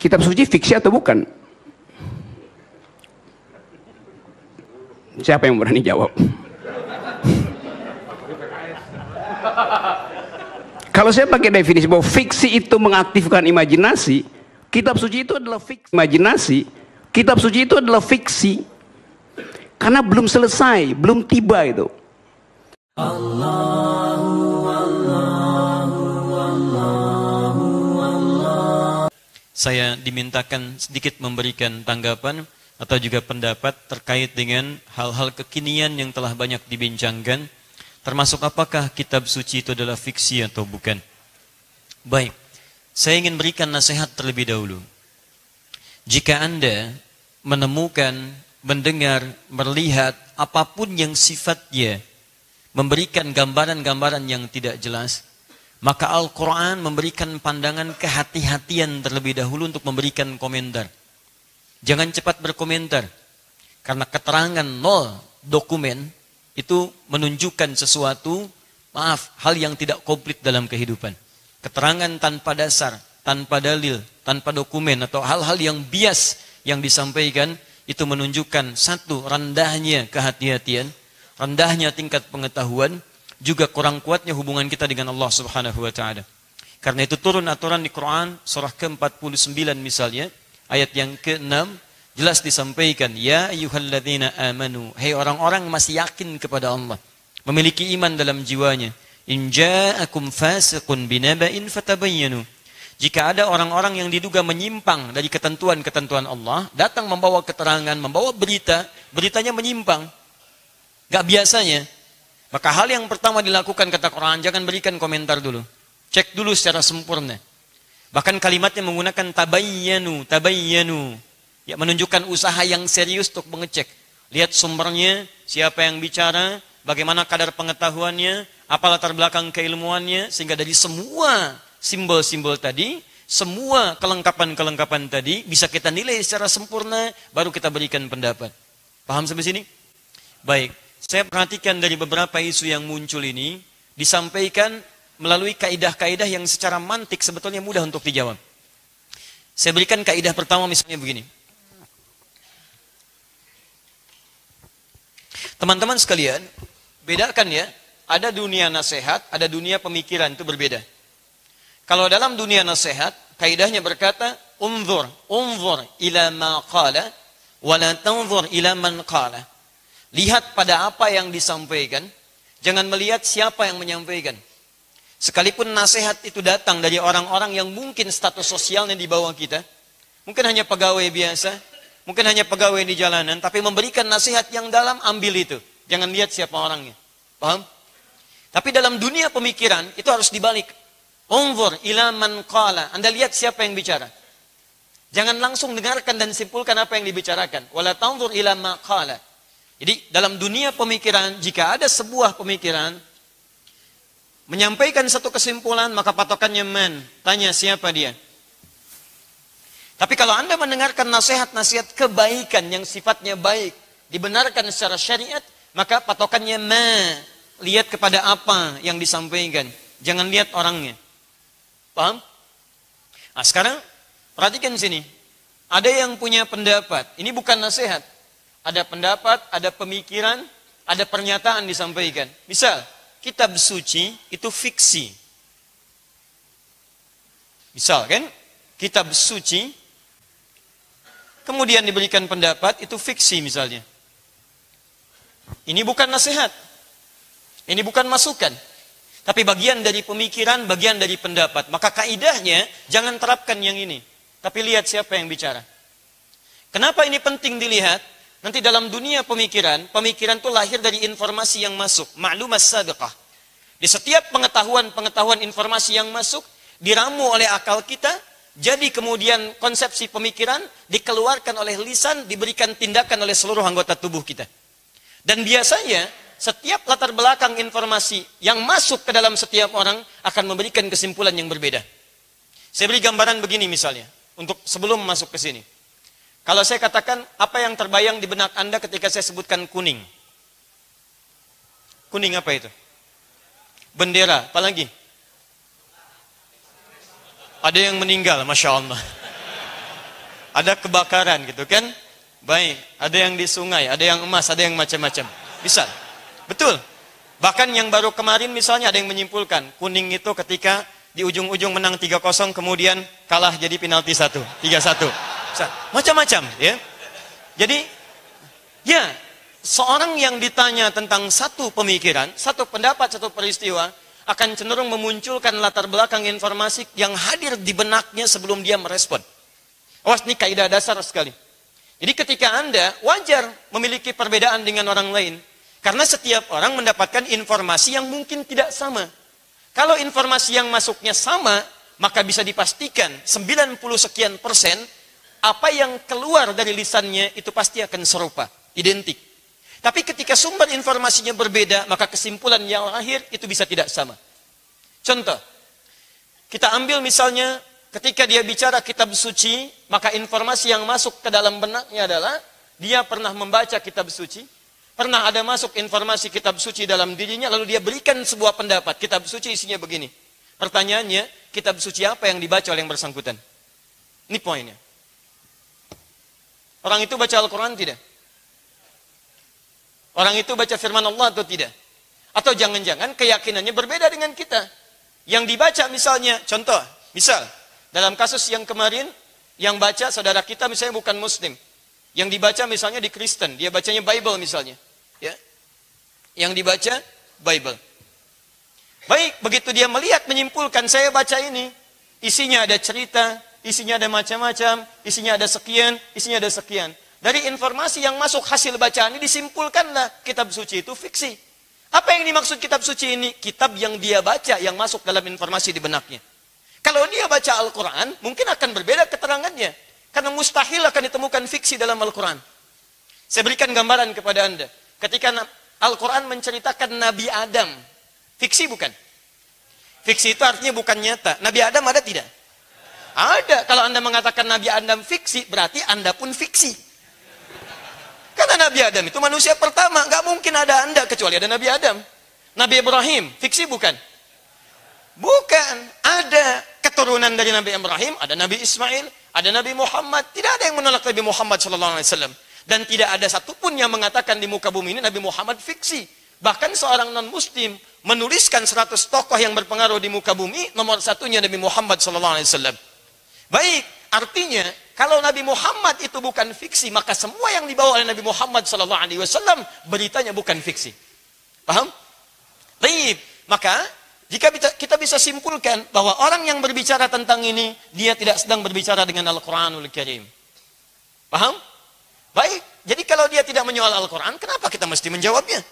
Kitab suci fiksi atau bukan? Siapa yang berani jawab? Kalau saya pakai definisi bahwa fiksi itu mengaktifkan imajinasi, kitab suci itu adalah fiksi. Imajinasi, kitab suci itu adalah fiksi. Karena belum selesai, belum tiba itu. Saya dimintakan sedikit memberikan tanggapan atau juga pendapat terkait dengan hal-hal kekinian yang telah banyak dibincangkan, termasuk apakah kitab suci itu adalah fiksi atau bukan. Baik, saya ingin berikan nasihat terlebih dahulu. Jika Anda menemukan, mendengar, melihat apapun yang sifatnya memberikan gambaran-gambaran yang tidak jelas, maka Al-Quran memberikan pandangan kehati-hatian terlebih dahulu untuk memberikan komentar. Jangan cepat berkomentar, karena keterangan nol dokumen itu menunjukkan sesuatu, hal yang tidak komplit dalam kehidupan. Keterangan tanpa dasar, tanpa dalil, tanpa dokumen, atau hal-hal yang bias yang disampaikan, itu menunjukkan satu, rendahnya kehati-hatian, rendahnya tingkat pengetahuan, juga kurang kuatnya hubungan kita dengan Allah Subhanahu wa Ta'ala. Karena itu turun aturan di Quran surah ke-49 misalnya, ayat yang ke-6, jelas disampaikan, ya ayyuhalladzina amanu, hai orang-orang masih yakin kepada Allah, memiliki iman dalam jiwanya, in ja'akum fasiqun binaba'in fatabayyanu. Jika ada orang-orang yang diduga menyimpang dari ketentuan-ketentuan Allah, datang membawa keterangan, membawa berita, beritanya menyimpang, gak biasanya, maka hal yang pertama dilakukan kata Quran, jangan berikan komentar dulu. Cek dulu secara sempurna. Bahkan kalimatnya menggunakan tabayyanu, tabayyanu. Ya, menunjukkan usaha yang serius untuk mengecek. Lihat sumbernya, siapa yang bicara, bagaimana kadar pengetahuannya, apa latar belakang keilmuannya, sehingga dari semua simbol-simbol tadi, semua kelengkapan-kelengkapan tadi, bisa kita nilai secara sempurna, baru kita berikan pendapat. Paham sampai sini? Baik. Saya perhatikan dari beberapa isu yang muncul ini, disampaikan melalui kaidah-kaidah yang secara mantik sebetulnya mudah untuk dijawab. Saya berikan kaidah pertama misalnya begini. Teman-teman sekalian, bedakan ya, ada dunia nasihat, ada dunia pemikiran, itu berbeda. Kalau dalam dunia nasihat, kaidahnya berkata, unzur ila ma qala, wa la tanzur ila man qala. Lihat pada apa yang disampaikan, jangan melihat siapa yang menyampaikan. Sekalipun nasihat itu datang dari orang-orang yang mungkin status sosialnya di bawah kita, mungkin hanya pegawai biasa, mungkin hanya pegawai di jalanan, tapi memberikan nasihat yang dalam, ambil itu. Jangan lihat siapa orangnya. Paham? Tapi dalam dunia pemikiran, itu harus dibalik. Unzur ila man qala. Anda lihat siapa yang bicara. Jangan langsung dengarkan dan simpulkan apa yang dibicarakan. Wala tanzur ila ma qala. Jadi dalam dunia pemikiran, jika ada sebuah pemikiran menyampaikan satu kesimpulan, maka patokannya man. Tanya siapa dia. Tapi kalau Anda mendengarkan nasihat-nasihat kebaikan yang sifatnya baik, dibenarkan secara syariat, maka patokannya ma. Lihat kepada apa yang disampaikan. Jangan lihat orangnya. Paham? Nah sekarang, perhatikan sini. Ada yang punya pendapat. Ini bukan nasihat. Ada pendapat, ada pemikiran, ada pernyataan disampaikan. Misal, kitab suci itu fiksi. Misal kan, kitab suci, kemudian diberikan pendapat, itu fiksi misalnya. Ini bukan nasihat. Ini bukan masukan. Tapi bagian dari pemikiran, bagian dari pendapat. Maka kaidahnya, jangan terapkan yang ini. Tapi lihat siapa yang bicara. Kenapa ini penting dilihat? Nanti dalam dunia pemikiran, pemikiran itu lahir dari informasi yang masuk. Ma'lumat sabiqah. Di setiap pengetahuan informasi yang masuk, diramu oleh akal kita, jadi kemudian konsepsi pemikiran dikeluarkan oleh lisan, diberikan tindakan oleh seluruh anggota tubuh kita. Dan biasanya, setiap latar belakang informasi yang masuk ke dalam setiap orang akan memberikan kesimpulan yang berbeda. Saya beri gambaran begini misalnya, untuk sebelum masuk ke sini. Kalau saya katakan, apa yang terbayang di benak Anda ketika saya sebutkan kuning? Kuning apa itu? Bendera, apa lagi? Ada yang meninggal, Masya Allah. Ada kebakaran gitu kan? Baik, ada yang di sungai, ada yang emas, ada yang macam-macam. Bisa. Betul. Bahkan yang baru kemarin misalnya ada yang menyimpulkan, kuning itu ketika di ujung-ujung menang 3-0 kemudian kalah jadi penalti 3-1. Macam-macam, ya. Jadi, ya, seorang yang ditanya tentang satu pemikiran, satu pendapat, satu peristiwa, akan cenderung memunculkan latar belakang informasi yang hadir di benaknya sebelum dia merespon. Awas, ini kaidah dasar sekali. Jadi ketika Anda wajar memiliki perbedaan dengan orang lain, karena setiap orang mendapatkan informasi yang mungkin tidak sama. Kalau informasi yang masuknya sama, maka bisa dipastikan 90 sekian persen apa yang keluar dari lisannya itu pasti akan serupa, identik. Tapi ketika sumber informasinya berbeda, maka kesimpulan yang lahir itu bisa tidak sama. Contoh, kita ambil misalnya ketika dia bicara kitab suci, maka informasi yang masuk ke dalam benaknya adalah dia pernah membaca kitab suci, pernah ada masuk informasi kitab suci dalam dirinya, lalu dia berikan sebuah pendapat, kitab suci isinya begini. Pertanyaannya, kitab suci apa yang dibaca oleh yang bersangkutan? Ini poinnya. Orang itu baca Al-Quran tidak? Orang itu baca firman Allah atau tidak? Atau jangan-jangan keyakinannya berbeda dengan kita. Yang dibaca misalnya, contoh, misal, dalam kasus yang kemarin, yang baca saudara kita misalnya bukan Muslim. Yang dibaca misalnya di Kristen, dia bacanya Bible misalnya. Ya. Yang dibaca Bible. Baik, begitu dia melihat, menyimpulkan, saya baca ini, isinya ada cerita, isinya ada macam-macam, isinya ada sekian, isinya ada sekian. Dari informasi yang masuk hasil bacaan ini disimpulkanlah kitab suci itu fiksi. Apa yang dimaksud kitab suci ini? Kitab yang dia baca, yang masuk dalam informasi di benaknya. Kalau dia baca Al-Quran, mungkin akan berbeda keterangannya. Karena mustahil akan ditemukan fiksi dalam Al-Quran. Saya berikan gambaran kepada Anda. Ketika Al-Quran menceritakan Nabi Adam, fiksi bukan? Fiksi itu artinya bukan nyata. Nabi Adam ada tidak? Ada. Kalau Anda mengatakan Nabi Adam fiksi, berarti Anda pun fiksi. Karena Nabi Adam itu manusia pertama. Gak mungkin ada Anda kecuali ada Nabi Adam. Nabi Ibrahim, fiksi bukan? Bukan. Ada keturunan dari Nabi Ibrahim, ada Nabi Ismail, ada Nabi Muhammad. Tidak ada yang menolak Nabi Muhammad SAW. Dan tidak ada satupun yang mengatakan di muka bumi ini Nabi Muhammad fiksi. Bahkan seorang non-muslim menuliskan 100 tokoh yang berpengaruh di muka bumi, nomor satunya Nabi Muhammad SAW. Baik, artinya kalau Nabi Muhammad itu bukan fiksi, maka semua yang dibawa oleh Nabi Muhammad SAW beritanya bukan fiksi. Paham? Baik, maka jika kita bisa simpulkan bahwa orang yang berbicara tentang ini, dia tidak sedang berbicara dengan Al-Quranul Karim. Paham? Baik, jadi kalau dia tidak menyoal Al-Quran, kenapa kita mesti menjawabnya?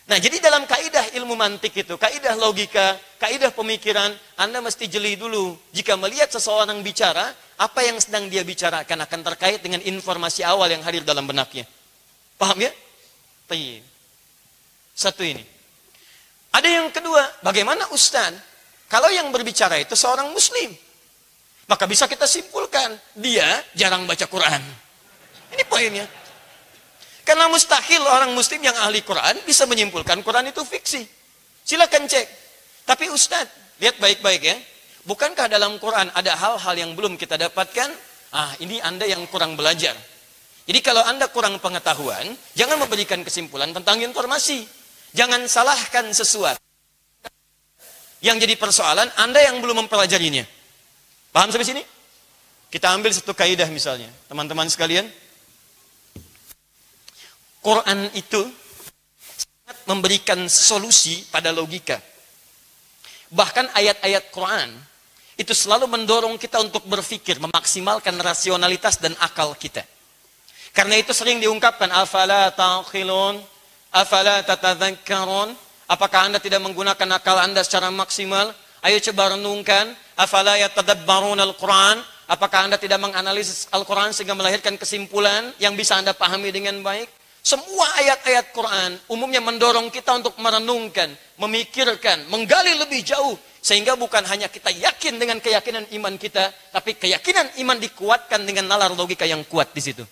Nah, jadi dalam kaidah ilmu mantik itu, kaidah logika, kaidah pemikiran, Anda mesti jeli dulu. Jika melihat seseorang bicara, apa yang sedang dia bicarakan akan terkait dengan informasi awal yang hadir dalam benaknya. Paham ya? Baik. Satu ini. Ada yang kedua, bagaimana Ustaz? Kalau yang berbicara itu seorang Muslim, maka bisa kita simpulkan, dia jarang baca Quran. Ini poinnya. Karena mustahil orang Muslim yang ahli Quran bisa menyimpulkan Quran itu fiksi. Silakan cek. Tapi Ustaz, lihat baik-baik ya. Bukankah dalam Quran ada hal-hal yang belum kita dapatkan? Ini Anda yang kurang belajar. Jadi kalau Anda kurang pengetahuan, jangan memberikan kesimpulan tentang informasi. Jangan salahkan sesuatu. Yang jadi persoalan, Anda yang belum mempelajarinya. Paham sampai sini? Kita ambil satu kaidah misalnya. Teman-teman sekalian, Quran itu sangat memberikan solusi pada logika. Bahkan ayat-ayat Quran itu selalu mendorong kita untuk berpikir, memaksimalkan rasionalitas dan akal kita. Karena itu sering diungkapkan, afala taqilun, afala tatadzakkarun. Apakah Anda tidak menggunakan akal Anda secara maksimal? Ayo coba renungkan, afala yatadabbarun al-Quran. Apakah Anda tidak menganalisis Al-Quran sehingga melahirkan kesimpulan yang bisa Anda pahami dengan baik? Semua ayat-ayat Quran umumnya mendorong kita untuk merenungkan, memikirkan, menggali lebih jauh. Sehingga bukan hanya kita yakin dengan keyakinan iman kita, tapi keyakinan iman dikuatkan dengan nalar logika yang kuat di situ.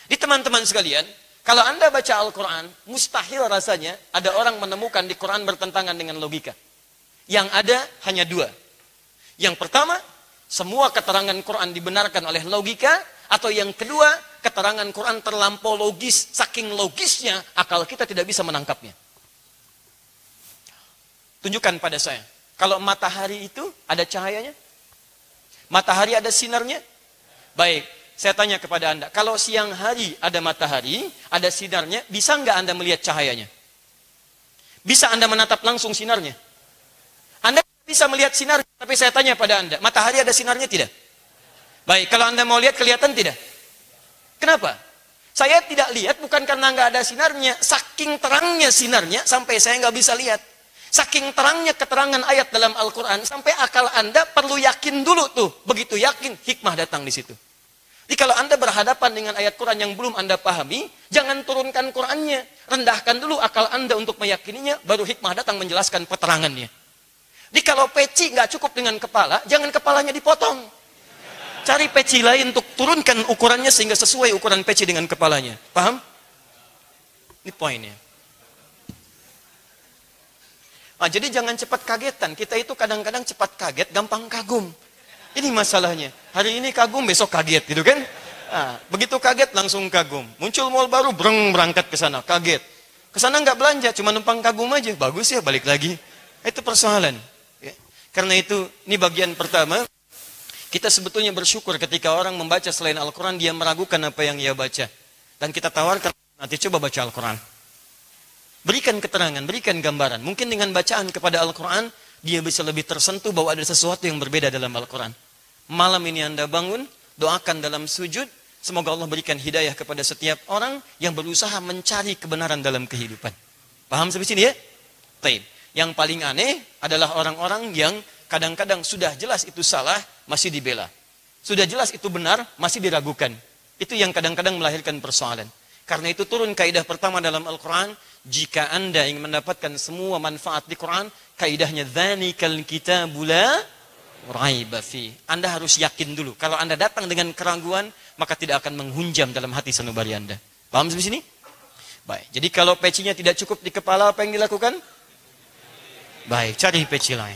Di teman-teman sekalian, kalau Anda baca Al-Quran, mustahil rasanya ada orang menemukan di Quran bertentangan dengan logika. Yang ada hanya dua. Yang pertama, semua keterangan Quran dibenarkan oleh logika. Atau yang kedua, keterangan Quran terlampau logis, saking logisnya akal kita tidak bisa menangkapnya. Tunjukkan pada saya, kalau matahari itu ada cahayanya? Matahari ada sinarnya? Baik, saya tanya kepada Anda, kalau siang hari ada matahari, ada sinarnya, bisa nggak Anda melihat cahayanya? Bisa Anda menatap langsung sinarnya? Anda bisa melihat sinarnya, tapi saya tanya pada Anda, matahari ada sinarnya tidak? Baik, kalau Anda mau lihat, kelihatan tidak? Kenapa? Saya tidak lihat bukan karena nggak ada sinarnya, saking terangnya sinarnya, sampai saya nggak bisa lihat. Saking terangnya keterangan ayat dalam Al-Quran, sampai akal Anda perlu yakin dulu tuh. Begitu yakin, hikmah datang di situ. Jadi kalau Anda berhadapan dengan ayat Quran yang belum Anda pahami, jangan turunkan Qurannya. Rendahkan dulu akal Anda untuk meyakininya, baru hikmah datang menjelaskan keterangannya. Jadi kalau peci nggak cukup dengan kepala, jangan kepalanya dipotong. Cari peci lain untuk turunkan ukurannya sehingga sesuai ukuran peci dengan kepalanya. Paham? Ini poinnya. Nah, jadi jangan cepat kagetan. Kita itu kadang-kadang cepat kaget, gampang kagum. Ini masalahnya. Hari ini kagum, besok kaget, gitu kan? Nah, begitu kaget langsung kagum. Muncul mall baru, berangkat ke sana, kaget. Ke sana nggak belanja, cuma numpang kagum aja. Bagus ya, balik lagi. Itu persoalan. Ya. Karena itu, ini bagian pertama. Kita sebetulnya bersyukur ketika orang membaca selain Al-Quran, dia meragukan apa yang ia baca. Dan kita tawarkan, nanti coba baca Al-Quran. Berikan keterangan, berikan gambaran. Mungkin dengan bacaan kepada Al-Quran, dia bisa lebih tersentuh bahwa ada sesuatu yang berbeda dalam Al-Quran. Malam ini Anda bangun, doakan dalam sujud, semoga Allah berikan hidayah kepada setiap orang yang berusaha mencari kebenaran dalam kehidupan. Paham sampai sini ya? Taib. Yang paling aneh adalah orang-orang yang kadang-kadang sudah jelas itu salah, masih dibela. Sudah jelas itu benar, masih diragukan. Itu yang kadang-kadang melahirkan persoalan. Karena itu turun kaidah pertama dalam Al-Quran, jika Anda ingin mendapatkan semua manfaat di Quran, kaidahnya dzalikal kitabu la raiba fi. Anda harus yakin dulu. Kalau Anda datang dengan keraguan, maka tidak akan menghunjam dalam hati sanubari Anda. Paham sampai sini? Baik. Jadi kalau pecinya tidak cukup di kepala, apa yang dilakukan? Baik, cari peci lain.